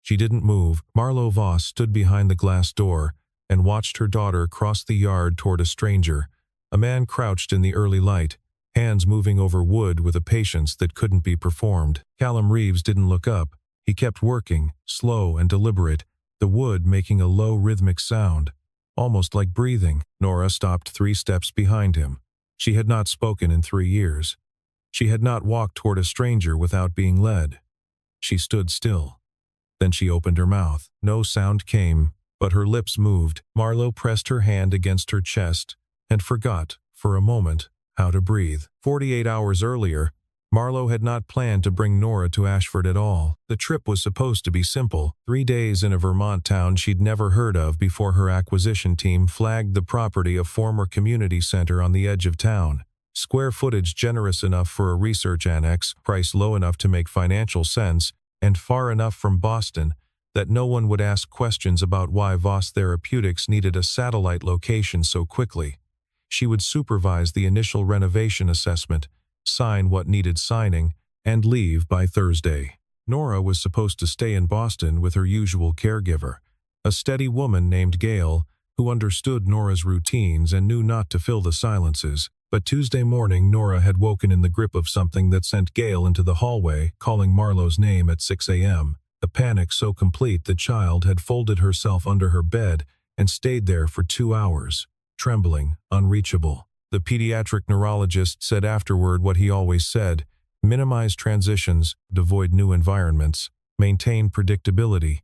She didn't move. Marlo Voss stood behind the glass door and watched her daughter cross the yard toward a stranger. A man crouched in the early light, hands moving over wood with a patience that couldn't be performed. Callum Reeves didn't look up. He kept working, slow and deliberate, the wood making a low rhythmic sound, almost like breathing. Nora stopped 3 steps behind him. She had not spoken in 3 years. She had not walked toward a stranger without being led. She stood still. Then she opened her mouth. No sound came, but her lips moved. Marlo pressed her hand against her chest and forgot, for a moment, how to breathe. 48 hours earlier, Marlo had not planned to bring Nora to Ashford at all. The trip was supposed to be simple. 3 days in a Vermont town she'd never heard of before her acquisition team flagged the property, a former community center on the edge of town. Square footage generous enough for a research annex, price low enough to make financial sense, and far enough from Boston that no one would ask questions about why Voss Therapeutics needed a satellite location so quickly. She would supervise the initial renovation assessment, sign what needed signing, and leave by Thursday. Nora was supposed to stay in Boston with her usual caregiver, a steady woman named Gail, who understood Nora's routines and knew not to fill the silences. But Tuesday morning, Nora had woken in the grip of something that sent Gail into the hallway, calling Marlo's name at 6 a.m. A panic so complete the child had folded herself under her bed and stayed there for 2 hours, trembling, unreachable. The pediatric neurologist said afterward what he always said: minimize transitions, avoid new environments, maintain predictability.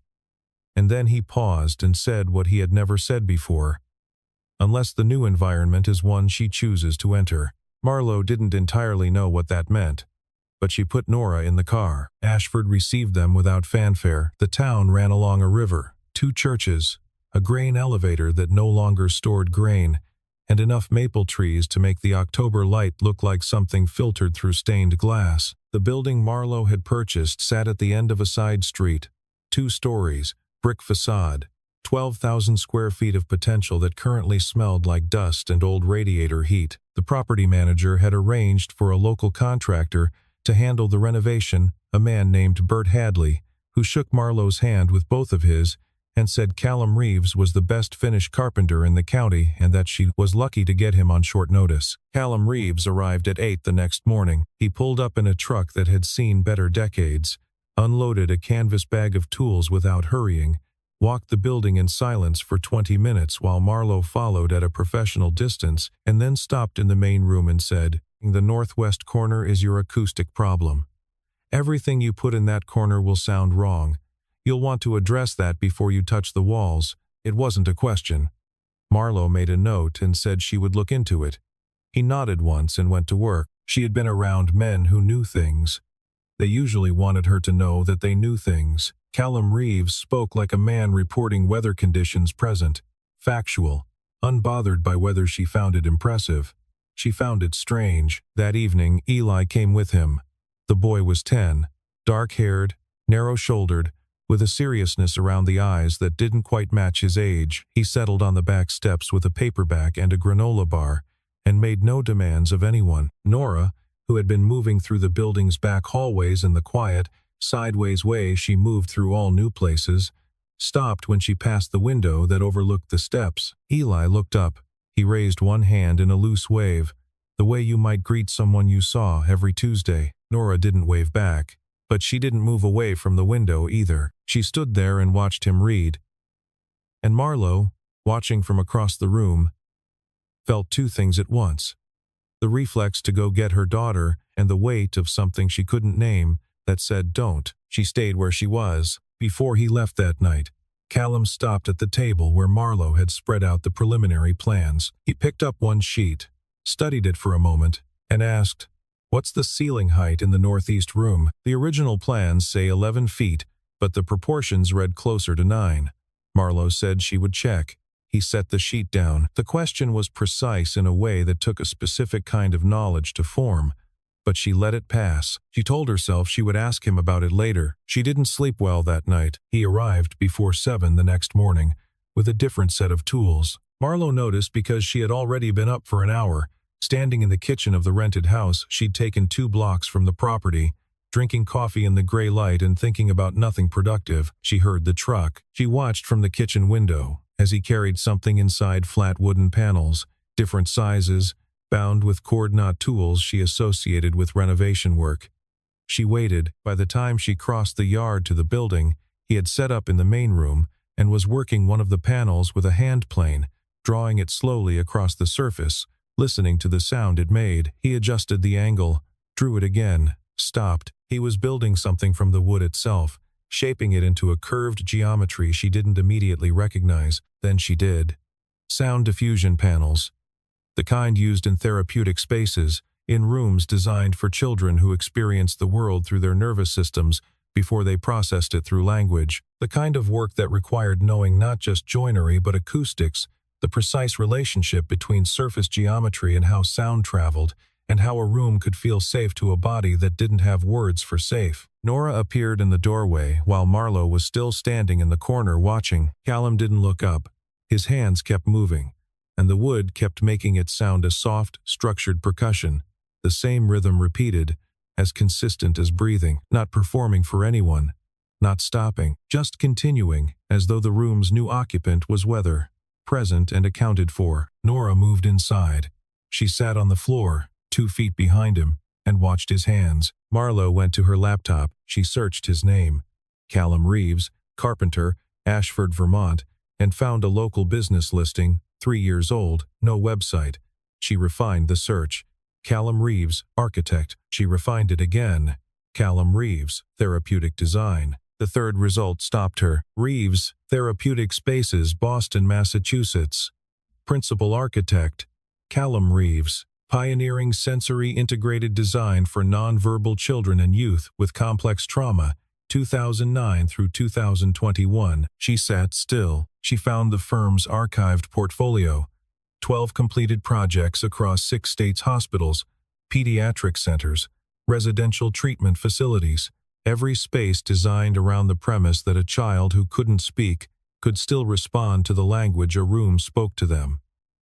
And then he paused and said what he had never said before: unless the new environment is one she chooses to enter. Marlo didn't entirely know what that meant, but she put Nora in the car. Ashford received them without fanfare. The town ran along a river, 2 churches, a grain elevator that no longer stored grain, and enough maple trees to make the October light look like something filtered through stained glass. The building Marlo had purchased sat at the end of a side street, 2 stories, brick facade, 12,000 square feet of potential that currently smelled like dust and old radiator heat. The property manager had arranged for a local contractor to handle the renovation, a man named Bert Hadley, who shook Marlo's hand with both of his and said Callum Reeves was the best Finnish carpenter in the county and that she was lucky to get him on short notice. Callum Reeves arrived at 8 the next morning. He pulled up in a truck that had seen better decades, unloaded a canvas bag of tools without hurrying, walked the building in silence for 20 minutes while Marlo followed at a professional distance, and then stopped in the main room and said, "The northwest corner is your acoustic problem. Everything you put in that corner will sound wrong. You'll want to address that before you touch the walls." It wasn't a question. Marlo made a note and said she would look into it. He nodded once and went to work. She had been around men who knew things. They usually wanted her to know that they knew things. Callum Reeves spoke like a man reporting weather conditions present, factual, unbothered by whether she found it impressive. She found it strange. That evening, Eli came with him. The boy was 10, dark-haired, narrow-shouldered, with a seriousness around the eyes that didn't quite match his age. He settled on the back steps with a paperback and a granola bar, and made no demands of anyone. Nora, who had been moving through the building's back hallways in the quiet, sideways way she moved through all new places, stopped when she passed the window that overlooked the steps. Eli looked up. He raised one hand in a loose wave, the way you might greet someone you saw every Tuesday. Nora didn't wave back, but she didn't move away from the window either. She stood there and watched him read. And Marlo, watching from across the room, felt 2 things at once: the reflex to go get her daughter and the weight of something she couldn't name that said don't. She stayed where she was. Before he left that night, Callum stopped at the table where Marlo had spread out the preliminary plans. He picked up one sheet, studied it for a moment, and asked, "What's the ceiling height in the northeast room?" The original plans say 11 feet, but the proportions read closer to 9. Marlo said she would check. He set the sheet down. The question was precise in a way that took a specific kind of knowledge to form, but she let it pass. She told herself she would ask him about it later. She didn't sleep well that night. He arrived before 7 the next morning, with a different set of tools. Marlo noticed because she had already been up for an hour, standing in the kitchen of the rented house she'd taken 2 blocks from the property, drinking coffee in the gray light and thinking about nothing productive. She heard the truck. She watched from the kitchen window as he carried something inside flat wooden panels, different sizes, bound with cord-knot tools she associated with renovation work. She waited. By the time she crossed the yard to the building, he had set up in the main room and was working one of the panels with a hand plane, drawing it slowly across the surface, listening to the sound it made. He adjusted the angle, drew it again, stopped. He was building something from the wood itself, shaping it into a curved geometry she didn't immediately recognize. Then she did. Sound diffusion panels. The kind used in therapeutic spaces, in rooms designed for children who experienced the world through their nervous systems before they processed it through language. The kind of work that required knowing not just joinery but acoustics, the precise relationship between surface geometry and how sound traveled, and how a room could feel safe to a body that didn't have words for safe. Nora appeared in the doorway while Marlowe was still standing in the corner watching. Callum didn't look up. His hands kept moving, and the wood kept making it sound a soft, structured percussion, the same rhythm repeated, as consistent as breathing, not performing for anyone, not stopping, just continuing, as though the room's new occupant was weather, present and accounted for. Nora moved inside. She sat on the floor, 2 feet behind him, and watched his hands. Marlowe went to her laptop. She searched his name, Callum Reeves, carpenter, Ashford, Vermont, and found a local business listing, 3 years old, no website. She refined the search. Callum Reeves, architect. She refined it again. Callum Reeves, therapeutic design. The third result stopped her. Reeves, Therapeutic Spaces, Boston, Massachusetts. Principal architect, Callum Reeves. Pioneering sensory integrated design for nonverbal children and youth with complex trauma, 2009 through 2021. She sat still. She found the firm's archived portfolio. 12 completed projects across 6 states, hospitals, pediatric centers, residential treatment facilities, every space designed around the premise that a child who couldn't speak could still respond to the language a room spoke to them.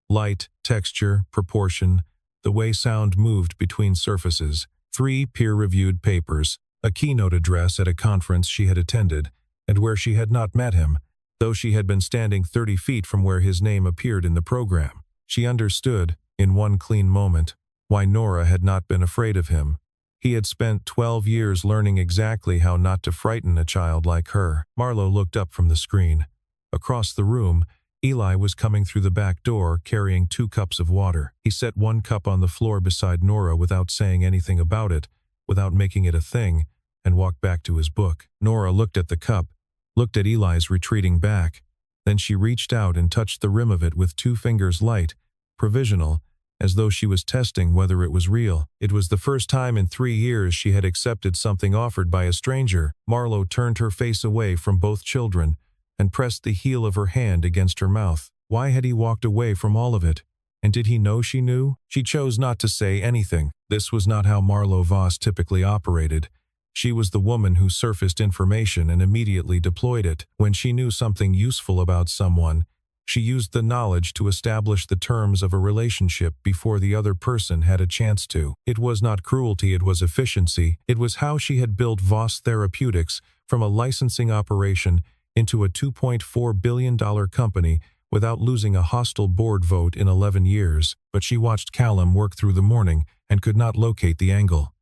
Light, texture, proportion, the way sound moved between surfaces. 3 peer-reviewed papers, a keynote address at a conference she had attended, and where she had not met him, though she had been standing 30 feet from where his name appeared in the program. She understood, in one clean moment, why Nora had not been afraid of him. He had spent 12 years learning exactly how not to frighten a child like her. Marlowe looked up from the screen. Across the room, Eli was coming through the back door carrying 2 cups of water. He set 1 cup on the floor beside Nora without saying anything about it, without making it a thing, and walked back to his book. Nora looked at the cup, looked at Eli's retreating back. Then she reached out and touched the rim of it with 2 fingers, light, provisional, as though she was testing whether it was real. It was the first time in 3 years she had accepted something offered by a stranger. Marlowe turned her face away from both children and pressed the heel of her hand against her mouth. Why had he walked away from all of it? And did he know she knew? She chose not to say anything. This was not how Marlowe Voss typically operated. She was the woman who surfaced information and immediately deployed it. When she knew something useful about someone, she used the knowledge to establish the terms of a relationship before the other person had a chance to. It was not cruelty, it was efficiency. It was how she had built Voss Therapeutics from a licensing operation into a $2.4 billion company without losing a hostile board vote in 11 years. But she watched Callum work through the morning and could not locate the angle.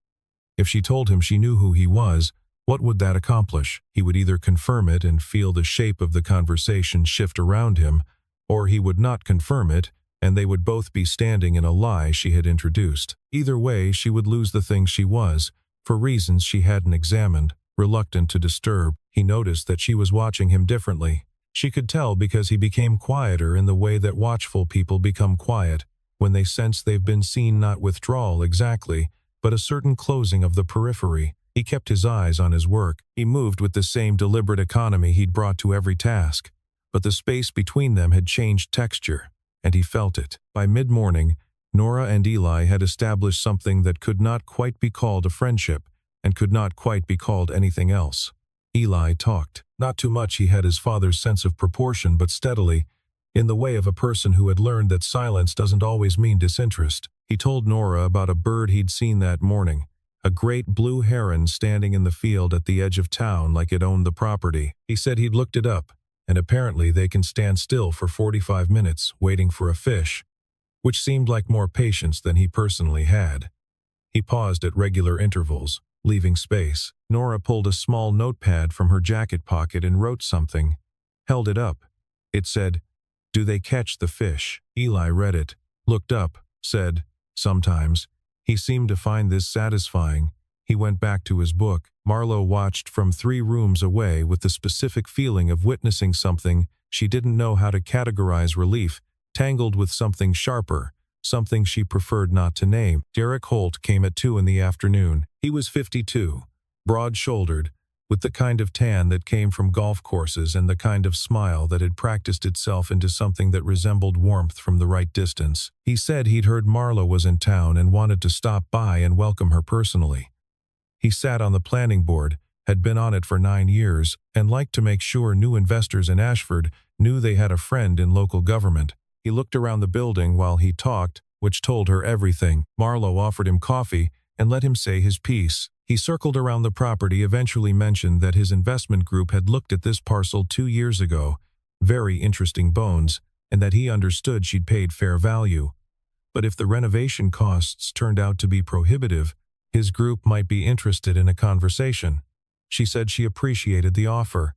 If she told him she knew who he was, what would that accomplish? He would either confirm it and feel the shape of the conversation shift around him, or he would not confirm it, and they would both be standing in a lie she had introduced. Either way, she would lose the thing she was, for reasons she hadn't examined, reluctant to disturb. He noticed that she was watching him differently. She could tell because he became quieter in the way that watchful people become quiet, when they sense they've been seen, not withdrawal exactly, but a certain closing of the periphery. He kept his eyes on his work. He moved with the same deliberate economy he'd brought to every task, but the space between them had changed texture, and he felt it. By mid-morning, Nora and Eli had established something that could not quite be called a friendship, and could not quite be called anything else. Eli talked. Not too much. He had his father's sense of proportion, but steadily, in the way of a person who had learned that silence doesn't always mean disinterest. He told Nora about a bird he'd seen that morning, a a great blue heron standing in the field at the edge of town like it owned the property. He said he'd looked it up, and apparently they can stand still for 45 minutes waiting for a fish, which seemed like more patience than he personally had. He paused at regular intervals, leaving space. Nora pulled a small notepad from her jacket pocket and wrote something, held it up. It said, "Do they catch the fish?" Eli read it, looked up, said, "Sometimes." He seemed to find this satisfying. He went back to his book. Marlo watched from 3 rooms away with the specific feeling of witnessing something she didn't know how to categorize: relief, tangled with something sharper, something she preferred not to name. Derek Holt came at 2 in the afternoon. He was 52, broad-shouldered, with the kind of tan that came from golf courses and the kind of smile that had practiced itself into something that resembled warmth from the right distance. He said he'd heard Marlo was in town and wanted to stop by and welcome her personally. He sat on the planning board, had been on it for 9 years, and liked to make sure new investors in Ashford knew they had a friend in local government. He looked around the building while he talked, which told her everything. Marlo offered him coffee and let him say his piece. He circled around the property, eventually mentioned that his investment group had looked at this parcel 2 years ago, very interesting bones, and that he understood she'd paid fair value. But if the renovation costs turned out to be prohibitive, his group might be interested in a conversation. She said she appreciated the offer.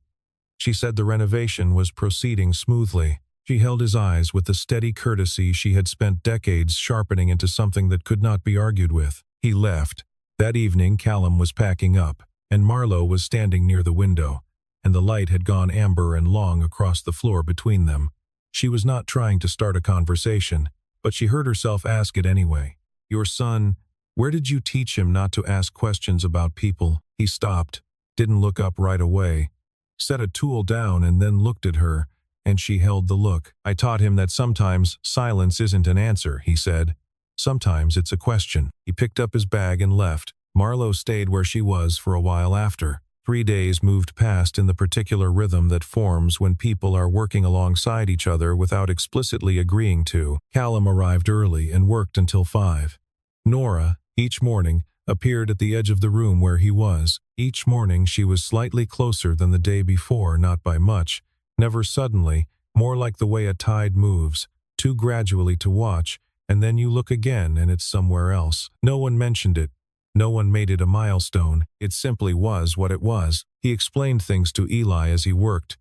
She said the renovation was proceeding smoothly. She held his eyes with the steady courtesy she had spent decades sharpening into something that could not be argued with. He left. That evening Callum was packing up, and Marlo was standing near the window, and the light had gone amber and long across the floor between them. She was not trying to start a conversation, but she heard herself ask it anyway. "Your son, where did you teach him not to ask questions about people?" He stopped, didn't look up right away, set a tool down and then looked at her, and she held the look. "I taught him that sometimes silence isn't an answer," he said. "Sometimes it's a question." He picked up his bag and left. Marlo stayed where she was for a while after. 3 days moved past in the particular rhythm that forms when people are working alongside each other without explicitly agreeing to. Callum arrived early and worked until 5. Nora, each morning, appeared at the edge of the room where he was. Each morning she was slightly closer than the day before, not by much, never suddenly, more like the way a tide moves, too gradually to watch, and then you look again and it's somewhere else. No one mentioned it. No one made it a milestone. It simply was what it was. He explained things to Eli as he worked.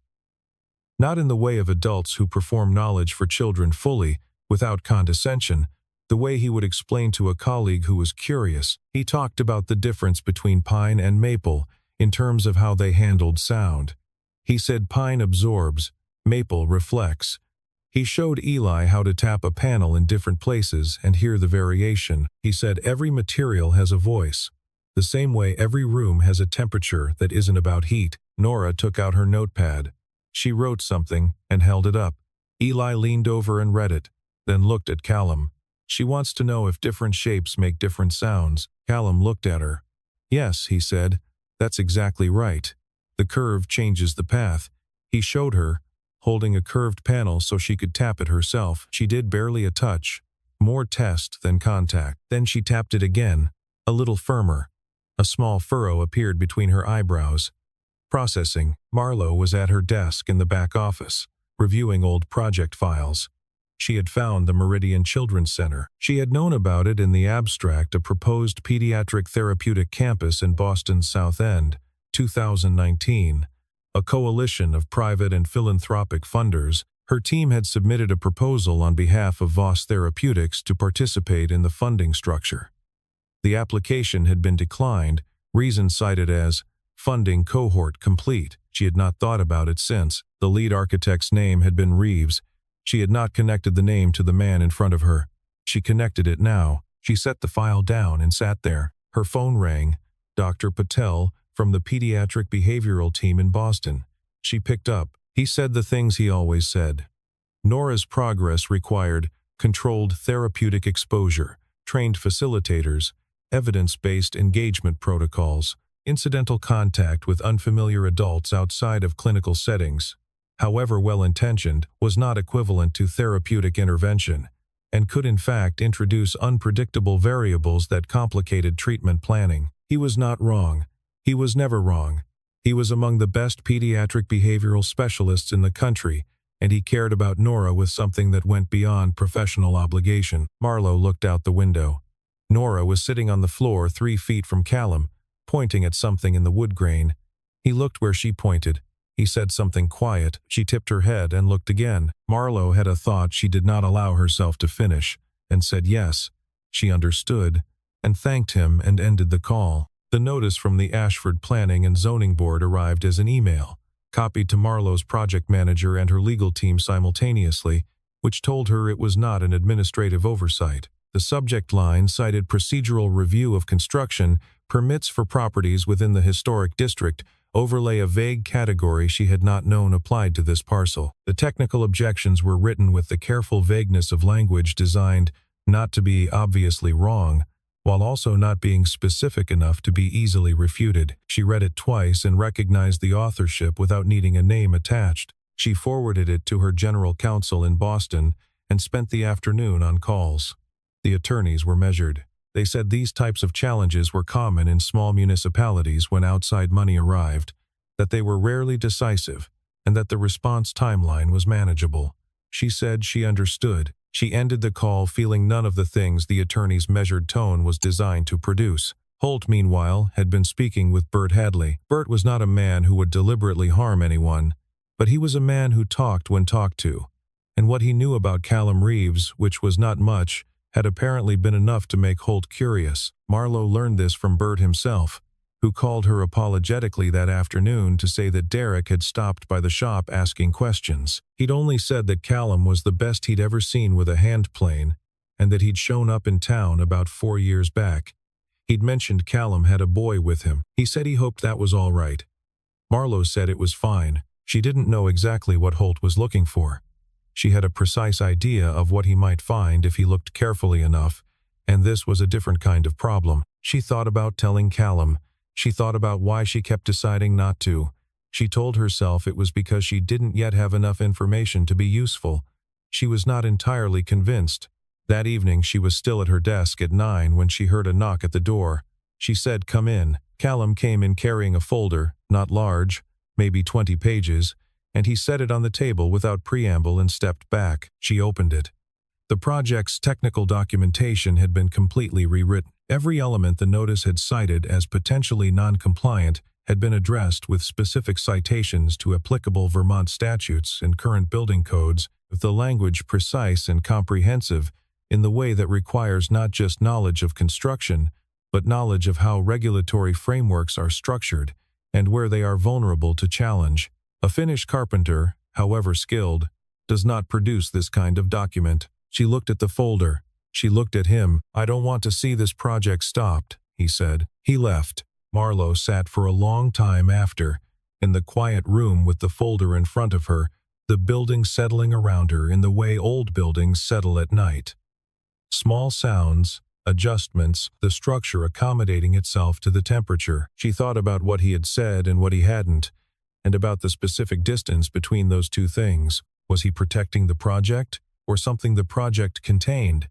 Not in the way of adults who perform knowledge for children fully, without condescension, the way he would explain to a colleague who was curious. He talked about the difference between pine and maple in terms of how they handled sound. He said pine absorbs, maple reflects. He showed Eli how to tap a panel in different places and hear the variation. He said every material has a voice, the same way every room has a temperature that isn't about heat. Nora took out her notepad. She wrote something and held it up. Eli leaned over and read it, then looked at Callum. "She wants to know if different shapes make different sounds." Callum looked at her. "Yes," he said, "that's exactly right. The curve changes the path." He showed her, holding a curved panel so she could tap it herself. She did barely a touch, more test than contact. Then she tapped it again, a little firmer. A small furrow appeared between her eyebrows. Processing. Marlo was at her desk in the back office, reviewing old project files. She had found the Meridian Children's Center. She had known about it in the abstract, a proposed pediatric therapeutic campus in Boston's South End, 2019. A coalition of private and philanthropic funders. Her team had submitted a proposal on behalf of Voss Therapeutics to participate in the funding structure. The application had been declined, reason cited as funding cohort complete. She had not thought about it since. The lead architect's name had been Reeves. She had not connected the name to the man in front of her. She connected it now. She set the file down and sat there. Her phone rang. Dr. Patel, from the pediatric behavioral team in Boston. She picked up. He said the things he always said. Nora's progress required controlled therapeutic exposure, trained facilitators, evidence-based engagement protocols, incidental contact with unfamiliar adults outside of clinical settings. However well-intentioned, was not equivalent to therapeutic intervention, and could in fact introduce unpredictable variables that complicated treatment planning. He was not wrong. He was never wrong. He was among the best pediatric behavioral specialists in the country, and he cared about Nora with something that went beyond professional obligation. Marlowe looked out the window. Nora was sitting on the floor 3 feet from Callum, pointing at something in the wood grain. He looked where she pointed. He said something quiet. She tipped her head and looked again. Marlowe had a thought she did not allow herself to finish, and said yes. She understood, and thanked him and ended the call. The notice from the Ashford Planning and Zoning Board arrived as an email, copied to Marlowe's project manager and her legal team simultaneously, which told her it was not an administrative oversight. The subject line cited procedural review of construction, permits for properties within the historic district, overlay a vague category she had not known applied to this parcel. The technical objections were written with the careful vagueness of language designed not to be obviously wrong, while also not being specific enough to be easily refuted. She read it twice and recognized the authorship without needing a name attached. She forwarded it to her general counsel in Boston and spent the afternoon on calls. The attorneys were measured. They said these types of challenges were common in small municipalities when outside money arrived, that they were rarely decisive, and that the response timeline was manageable. She said she understood. She ended the call feeling none of the things the attorney's measured tone was designed to produce. Holt, meanwhile, had been speaking with Bert Hadley. Bert was not a man who would deliberately harm anyone, but he was a man who talked when talked to, and what he knew about Callum Reeves, which was not much, had apparently been enough to make Holt curious. Marlowe learned this from Bert himself, who called her apologetically that afternoon to say that Derek had stopped by the shop asking questions. He'd only said that Callum was the best he'd ever seen with a hand plane, and that he'd shown up in town about 4 years back. He'd mentioned Callum had a boy with him. He said he hoped that was all right. Marlowe said it was fine. She didn't know exactly what Holt was looking for. She had a precise idea of what he might find if he looked carefully enough, and this was a different kind of problem. She thought about telling Callum. She thought about why she kept deciding not to. She told herself it was because she didn't yet have enough information to be useful. She was not entirely convinced. That evening she was still at her desk at 9 when she heard a knock at the door. She said, "Come in." Callum came in carrying a folder, not large, maybe 20 pages, and he set it on the table without preamble and stepped back. She opened it. The project's technical documentation had been completely rewritten. Every element the notice had cited as potentially non-compliant had been addressed with specific citations to applicable Vermont statutes and current building codes, with the language precise and comprehensive in the way that requires not just knowledge of construction, but knowledge of how regulatory frameworks are structured and where they are vulnerable to challenge. A Finnish carpenter, however skilled, does not produce this kind of document. She looked at the folder. She looked at him. "I don't want to see this project stopped," he said. He left. Marlowe sat for a long time after, in the quiet room with the folder in front of her, the building settling around her in the way old buildings settle at night. Small sounds, adjustments, the structure accommodating itself to the temperature. She thought about what he had said and what he hadn't, and about the specific distance between those two things. Was he protecting the project, or something the project contained?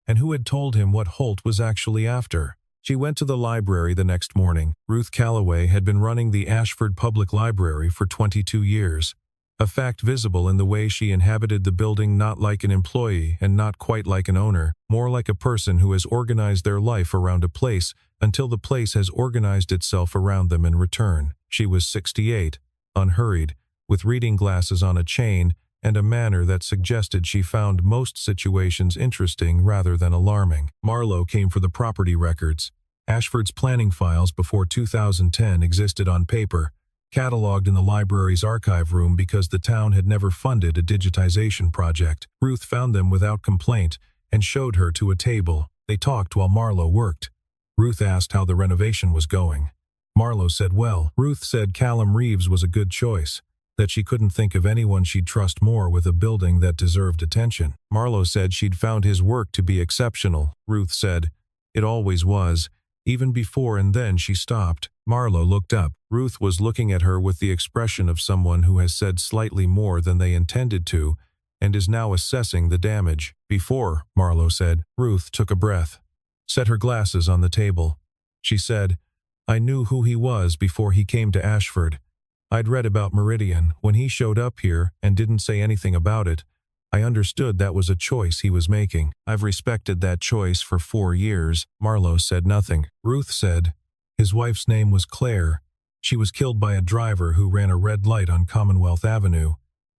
And who had told him what Holt was actually after? She went to the library the next morning. Ruth Calloway had been running the Ashford Public Library for 22 years, a fact visible in the way she inhabited the building, not like an employee and not quite like an owner, more like a person who has organized their life around a place until the place has organized itself around them in return. She was 68, unhurried, with reading glasses on a chain, and a manner that suggested she found most situations interesting rather than alarming. Marlowe came for the property records. Ashford's planning files before 2010 existed on paper, cataloged in the library's archive room because the town had never funded a digitization project. Ruth found them without complaint and showed her to a table. They talked while Marlowe worked. Ruth asked how the renovation was going. Marlowe said well. Ruth said Callum Reeves was a good choice, that she couldn't think of anyone she'd trust more with a building that deserved attention. Marlowe said she'd found his work to be exceptional. Ruth said, "It always was, even before," and then she stopped. Marlowe looked up. Ruth was looking at her with the expression of someone who has said slightly more than they intended to and is now assessing the damage. "Before," Marlowe said. Ruth took a breath, set her glasses on the table. She said, I knew who he was before he came to Ashford. I'd read about Meridian. When he showed up here and didn't say anything about it, I understood that was a choice he was making. I've respected that choice for 4 years. Marlowe said nothing. Ruth said, his wife's name was Claire. She was killed by a driver who ran a red light on Commonwealth Avenue.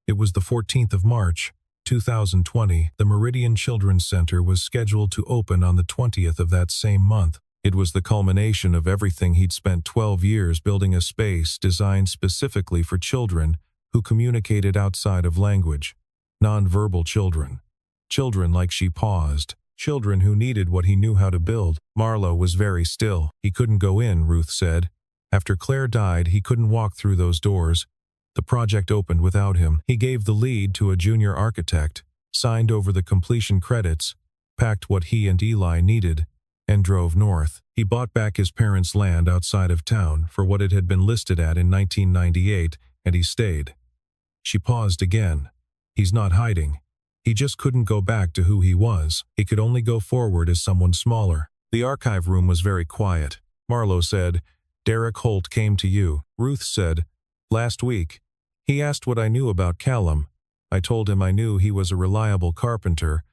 It was the 14th of March, 2020. The Meridian Children's Center was scheduled to open on the 20th of that same month. It was the culmination of everything he'd spent 12 years building, a space designed specifically for children who communicated outside of language. Non-verbal children. Children like she paused. Children who needed what he knew how to build. Marlowe was very still. He couldn't go in, Ruth said. After Claire died, he couldn't walk through those doors. The project opened without him. He gave the lead to a junior architect, signed over the completion credits, packed what he and Eli needed, and drove north. He bought back his parents' land outside of town for what it had been listed at in 1998, and he stayed. She paused again. He's not hiding. He just couldn't go back to who he was. He could only go forward as someone smaller. The archive room was very quiet. Marlowe said, Derek Holt came to you. Ruth said, last week. He asked what I knew about Callum. I told him I knew he was a reliable carpenter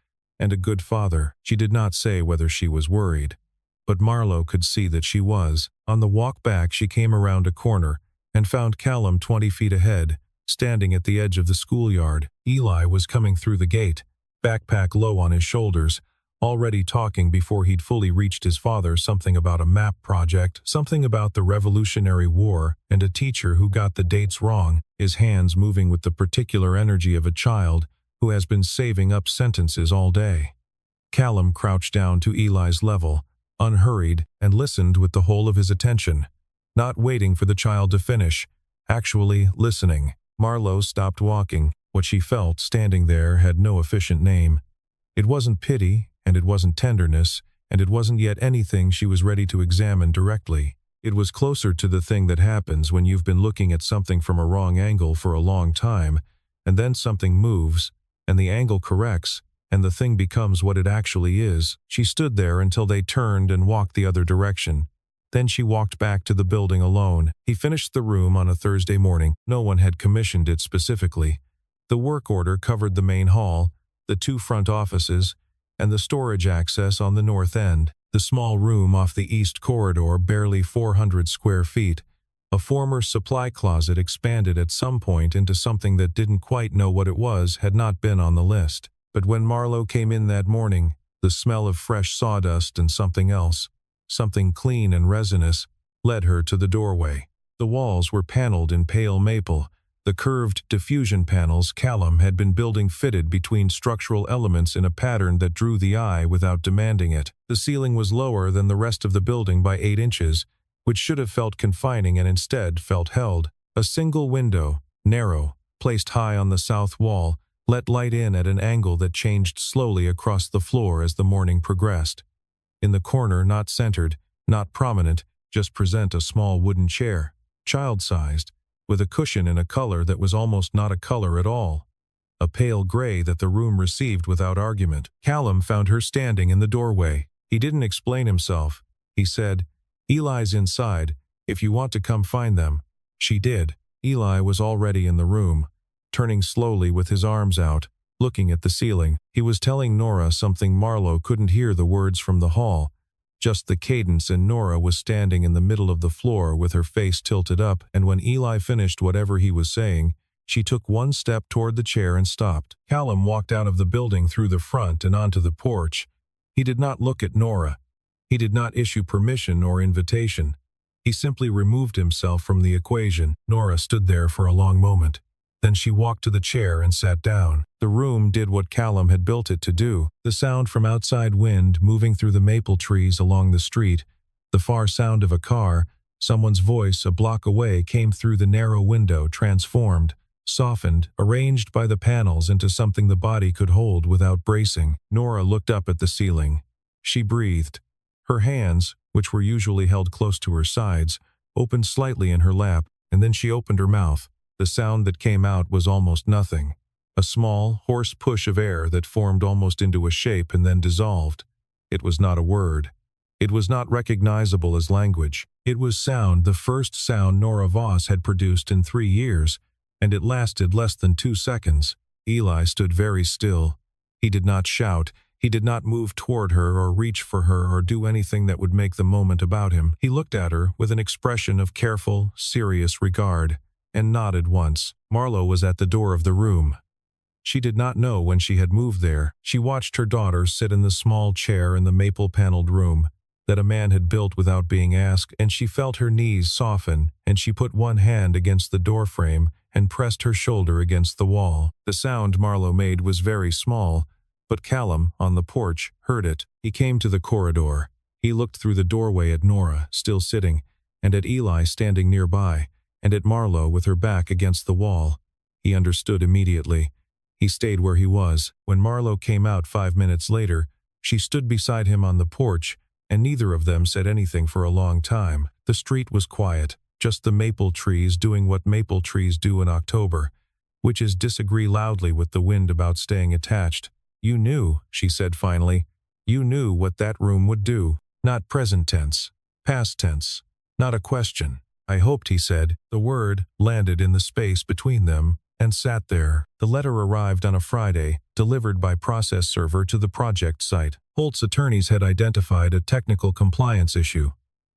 and a good father. She did not say whether she was worried, but Marlowe could see that she was. On the walk back, she came around a corner and found Callum 20 feet ahead, standing at the edge of the schoolyard. Eli was coming through the gate, backpack low on his shoulders, already talking before he'd fully reached his father, something about a map project, something about the Revolutionary War, and a teacher who got the dates wrong, his hands moving with the particular energy of a child who has been saving up sentences all day. Callum crouched down to Eli's level, unhurried, and listened with the whole of his attention, not waiting for the child to finish, actually listening. Marlowe stopped walking. What she felt standing there had no efficient name. It wasn't pity, and it wasn't tenderness, and it wasn't yet anything she was ready to examine directly. It was closer to the thing that happens when you've been looking at something from a wrong angle for a long time, and then something moves, and the angle corrects, and the thing becomes what it actually is. She stood there until they turned and walked the other direction. Then she walked back to the building alone. He finished the room on a Thursday morning. No one had commissioned it specifically. The work order covered the main hall, the 2 front offices, and the storage access on the north end. The small room off the east corridor, barely 400 square feet, a former supply closet expanded at some point into something that didn't quite know what it was, had not been on the list. But when Marlowe came in that morning, the smell of fresh sawdust and something else, something clean and resinous, led her to the doorway. The walls were paneled in pale maple. The curved diffusion panels Callum had been building fitted between structural elements in a pattern that drew the eye without demanding it. The ceiling was lower than the rest of the building by 8 inches, which should have felt confining and instead felt held. A single window, narrow, placed high on the south wall, let light in at an angle that changed slowly across the floor as the morning progressed. In the corner, not centered, not prominent, just present a small wooden chair, child-sized, with a cushion in a color that was almost not a color at all, a pale gray that the room received without argument. Callum found her standing in the doorway. He didn't explain himself. He said, Eli's inside, if you want to come find them. She did. Eli was already in the room, turning slowly with his arms out, looking at the ceiling. He was telling Nora something. Marlowe couldn't hear the words from the hall, just the cadence, and Nora was standing in the middle of the floor with her face tilted up, and when Eli finished whatever he was saying, she took 1 step toward the chair and stopped. Callum walked out of the building through the front and onto the porch. He did not look at Nora. He did not issue permission or invitation. He simply removed himself from the equation. Nora stood there for a long moment. Then she walked to the chair and sat down. The room did what Callum had built it to do. The sound from outside wind moving through the maple trees along the street, the far sound of a car, someone's voice a block away came through the narrow window, transformed, softened, arranged by the panels into something the body could hold without bracing. Nora looked up at the ceiling. She breathed. Her hands, which were usually held close to her sides, opened slightly in her lap, and then she opened her mouth. The sound that came out was almost nothing. A small, hoarse push of air that formed almost into a shape and then dissolved. It was not a word. It was not recognizable as language. It was sound, the first sound Nora Voss had produced in 3 years, and it lasted less than 2 seconds. Eli stood very still. He did not shout. He did not move toward her or reach for her or do anything that would make the moment about him. He looked at her with an expression of careful, serious regard, and nodded once. Marlo was at the door of the room. She did not know when she had moved there. She watched her daughter sit in the small chair in the maple-paneled room that a man had built without being asked, and she felt her knees soften, and she put one hand against the doorframe and pressed her shoulder against the wall. The sound Marlo made was very small, but Callum, on the porch, heard it. He came to the corridor. He looked through the doorway at Nora, still sitting, and at Eli standing nearby, and at Marlo with her back against the wall. He understood immediately. He stayed where he was. When Marlo came out 5 minutes later, she stood beside him on the porch, and neither of them said anything for a long time. The street was quiet, just the maple trees doing what maple trees do in October, which is disagree loudly with the wind about staying attached. "You knew," she said finally. "You knew what that room would do." Not present tense, past tense, not a question. "I hoped," he said. The word landed in the space between them and sat there. The letter arrived on a Friday, delivered by process server to the project site. Holt's attorneys had identified a technical compliance issue.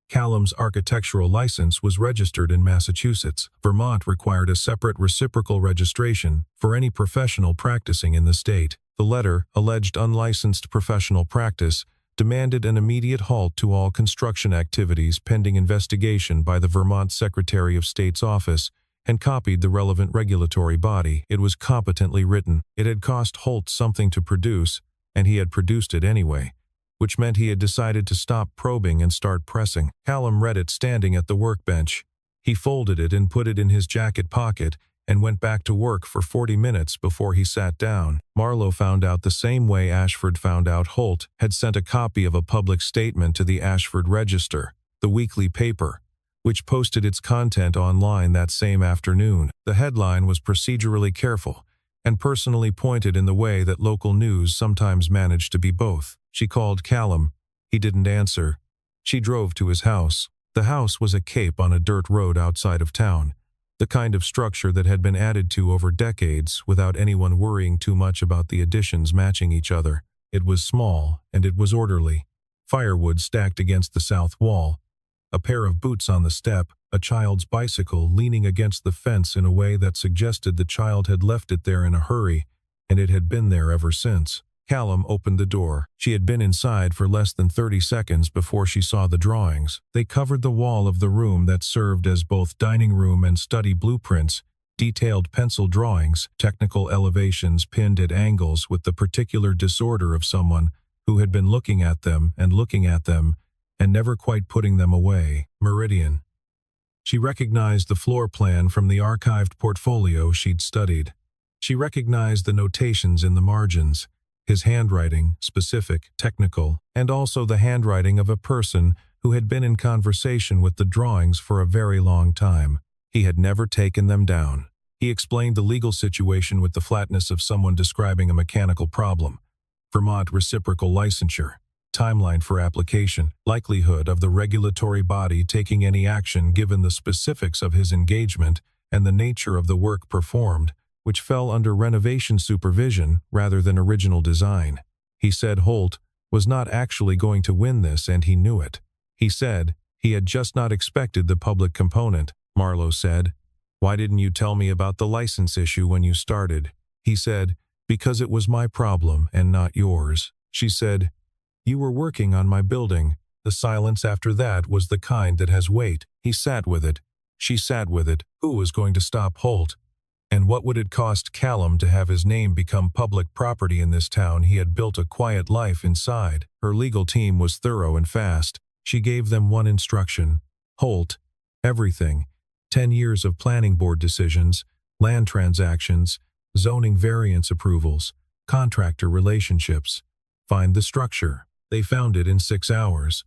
Callum's architectural license was registered in Massachusetts. Vermont required a separate reciprocal registration for any professional practicing in the state. The letter, alleged unlicensed professional practice, demanded an immediate halt to all construction activities pending investigation by the Vermont Secretary of State's office, and copied the relevant regulatory body. It was competently written. It had cost Holt something to produce, and he had produced it anyway, which meant he had decided to stop probing and start pressing. Callum read it standing at the workbench. He folded it and put it in his jacket pocket and went back to work for 40 minutes before he sat down. Marlo found out the same way Ashford found out Holt had sent a copy of a public statement to the Ashford Register, the weekly paper, which posted its content online that same afternoon. The headline was procedurally careful and personally pointed in the way that local news sometimes managed to be both. She called Callum. He didn't answer. She drove to his house. The house was a cape on a dirt road outside of town, the kind of structure that had been added to over decades without anyone worrying too much about the additions matching each other. It was small, and it was orderly. Firewood stacked against the south wall, a pair of boots on the step, a child's bicycle leaning against the fence in a way that suggested the child had left it there in a hurry, and it had been there ever since. Callum opened the door. She had been inside for less than 30 seconds before she saw the drawings. They covered the wall of the room that served as both dining room and study blueprints, detailed pencil drawings, technical elevations pinned at angles with the particular disorder of someone who had been looking at them and never quite putting them away. Meridian. She recognized the floor plan from the archived portfolio she'd studied. She recognized the notations in the margins, his handwriting, specific, technical, and also the handwriting of a person who had been in conversation with the drawings for a very long time. He had never taken them down. He explained the legal situation with the flatness of someone describing a mechanical problem. Vermont reciprocal licensure, timeline for application, likelihood of the regulatory body taking any action given the specifics of his engagement and the nature of the work performed, which fell under renovation supervision rather than original design. He said Holt was not actually going to win this, and he knew it. He said he had just not expected the public component. Marlo said, "Why didn't you tell me about the license issue when you started?" He said, "Because it was my problem and not yours." She said, "You were working on my building." The silence after that was the kind that has weight. He sat with it. She sat with it. Who was going to stop Holt? And what would it cost Callum to have his name become public property in this town he had built a quiet life inside? Her legal team was thorough and fast. She gave them one instruction. Holt, everything. 10 years of planning board decisions, land transactions, zoning variance approvals, contractor relationships. Find the structure. They found it in 6 hours.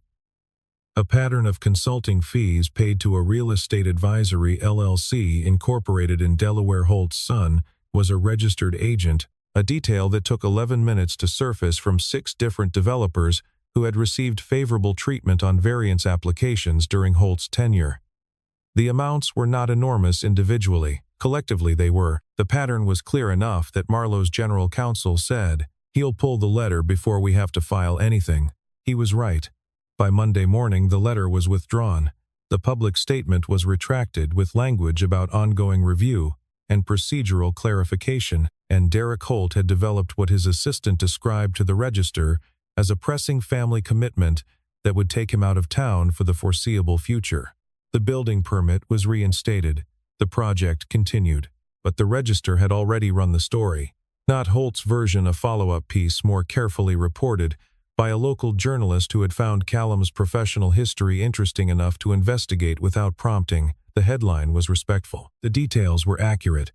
A pattern of consulting fees paid to a real estate advisory LLC incorporated in Delaware. Holt's son was a registered agent, a detail that took 11 minutes to surface from 6 different developers who had received favorable treatment on variance applications during Holt's tenure. The amounts were not enormous individually. Collectively they were. The pattern was clear enough that Marlowe's general counsel said, "He'll pull the letter before we have to file anything." He was right. By Monday morning the letter was withdrawn. The public statement was retracted with language about ongoing review and procedural clarification, and Derek Holt had developed what his assistant described to the Register as a pressing family commitment that would take him out of town for the foreseeable future. The building permit was reinstated. The project continued, but the Register had already run the story. Not Holt's version, a follow-up piece more carefully reported by a local journalist who had found Callum's professional history interesting enough to investigate without prompting. The headline was respectful. The details were accurate.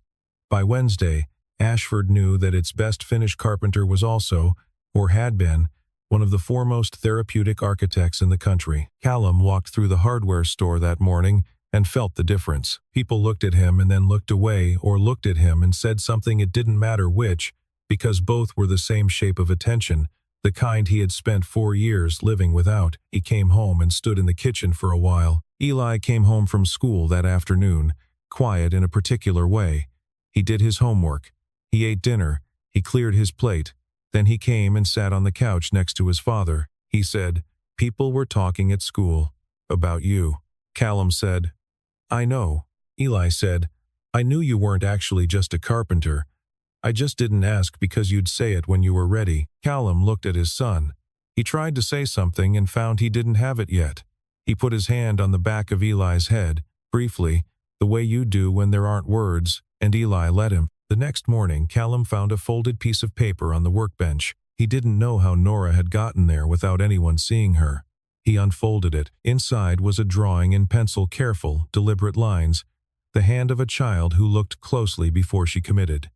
By Wednesday, Ashford knew that its best finished carpenter was also, or had been, one of the foremost therapeutic architects in the country. Callum walked through the hardware store that morning and felt the difference. People looked at him and then looked away, or looked at him and said something, it didn't matter which, because both were the same shape of attention, the kind he had spent 4 years living without. He came home and stood in the kitchen for a while. Eli came home from school that afternoon, quiet in a particular way. He did his homework. He ate dinner. He cleared his plate. Then he came and sat on the couch next to his father. He said, "People were talking at school about you." Callum said, "I know." Eli said, "I knew you weren't actually just a carpenter. I just didn't ask because you'd say it when you were ready." Callum looked at his son. He tried to say something and found he didn't have it yet. He put his hand on the back of Eli's head, briefly, the way you do when there aren't words, and Eli let him. The next morning, Callum found a folded piece of paper on the workbench. He didn't know how Nora had gotten there without anyone seeing her. He unfolded it. Inside was a drawing in pencil, careful, deliberate lines, the hand of a child who looked closely before she committed.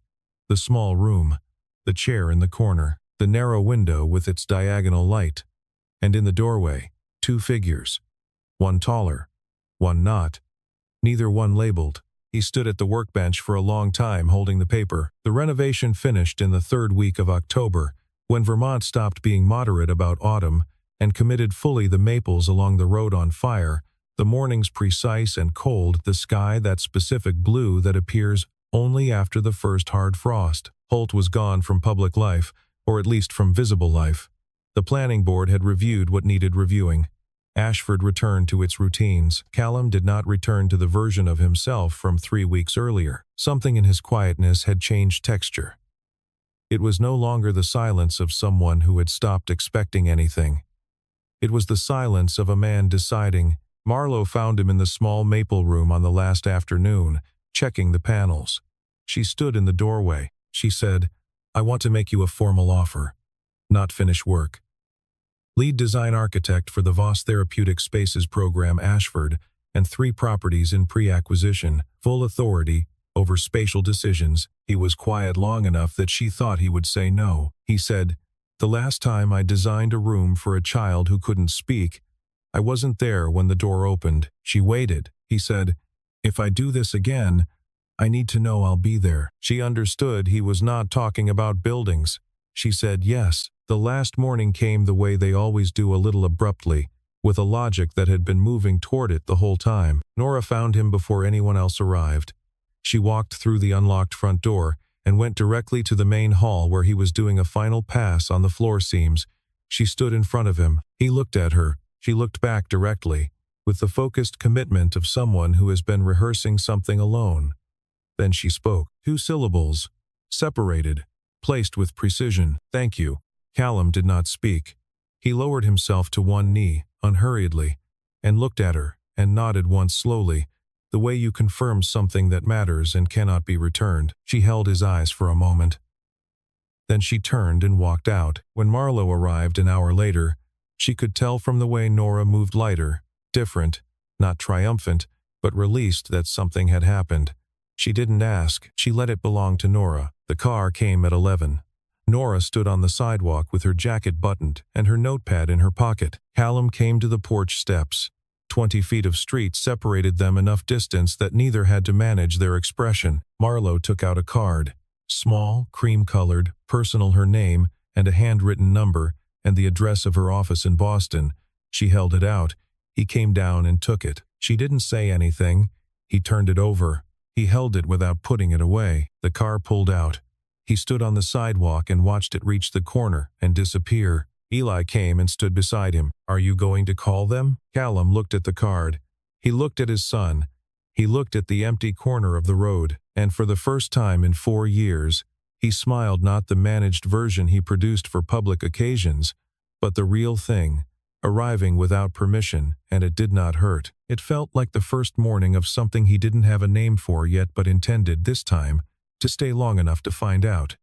The small room, the chair in the corner, the narrow window with its diagonal light, and in the doorway, 2 figures. One taller, one not, neither one labeled. He stood at the workbench for a long time holding the paper. The renovation finished in the 3rd week of October, when Vermont stopped being moderate about autumn and committed fully. The maples along the road on fire, the mornings precise and cold, the sky that specific blue that appears only after the first hard frost. Holt was gone from public life, or at least from visible life. The planning board had reviewed what needed reviewing. Ashford returned to its routines. Callum did not return to the version of himself from 3 weeks earlier. Something in his quietness had changed texture. It was no longer the silence of someone who had stopped expecting anything. It was the silence of a man deciding. Marlowe found him in the small maple room on the last afternoon, checking the panels. She stood in the doorway. She said, "I want to make you a formal offer, not finish work." Lead design architect for the Voss Therapeutic Spaces program, Ashford, and 3 properties in pre-acquisition, full authority over spatial decisions. He was quiet long enough that she thought he would say no. He said, "The last time I designed a room for a child who couldn't speak, I wasn't there when the door opened." She waited. He said, "If I do this again, I need to know I'll be there." She understood he was not talking about buildings. She said yes. The last morning came the way they always do, a little abruptly, with a logic that had been moving toward it the whole time. Nora found him before anyone else arrived. She walked through the unlocked front door and went directly to the main hall where he was doing a final pass on the floor seams. She stood in front of him. He looked at her. She looked back directly, with the focused commitment of someone who has been rehearsing something alone. Then she spoke. 2 syllables, separated, placed with precision. "Thank you." Callum did not speak. He lowered himself to one knee, unhurriedly, and looked at her, and nodded once slowly, the way you confirm something that matters and cannot be returned. She held his eyes for a moment. Then she turned and walked out. When Marlowe arrived an hour later, she could tell from the way Nora moved, lighter, different, not triumphant, but released, that something had happened. She didn't ask. She let it belong to Nora. The car came at 11. Nora stood on the sidewalk with her jacket buttoned and her notepad in her pocket. Callum came to the porch steps. 20 feet of street separated them, enough distance that neither had to manage their expression. Marlowe took out a card. Small, cream-colored, personal, her name, and a handwritten number, and the address of her office in Boston. She held it out. He came down and took it. She didn't say anything. He turned it over. He held it without putting it away. The car pulled out. He stood on the sidewalk and watched it reach the corner and disappear. Eli came and stood beside him. "Are you going to call them?" Callum looked at the card. He looked at his son. He looked at the empty corner of the road. And for the first time in 4 years, he smiled, not the managed version he produced for public occasions, but the real thing, arriving without permission, and it did not hurt. It felt like the first morning of something he didn't have a name for yet but intended, this time, to stay long enough to find out.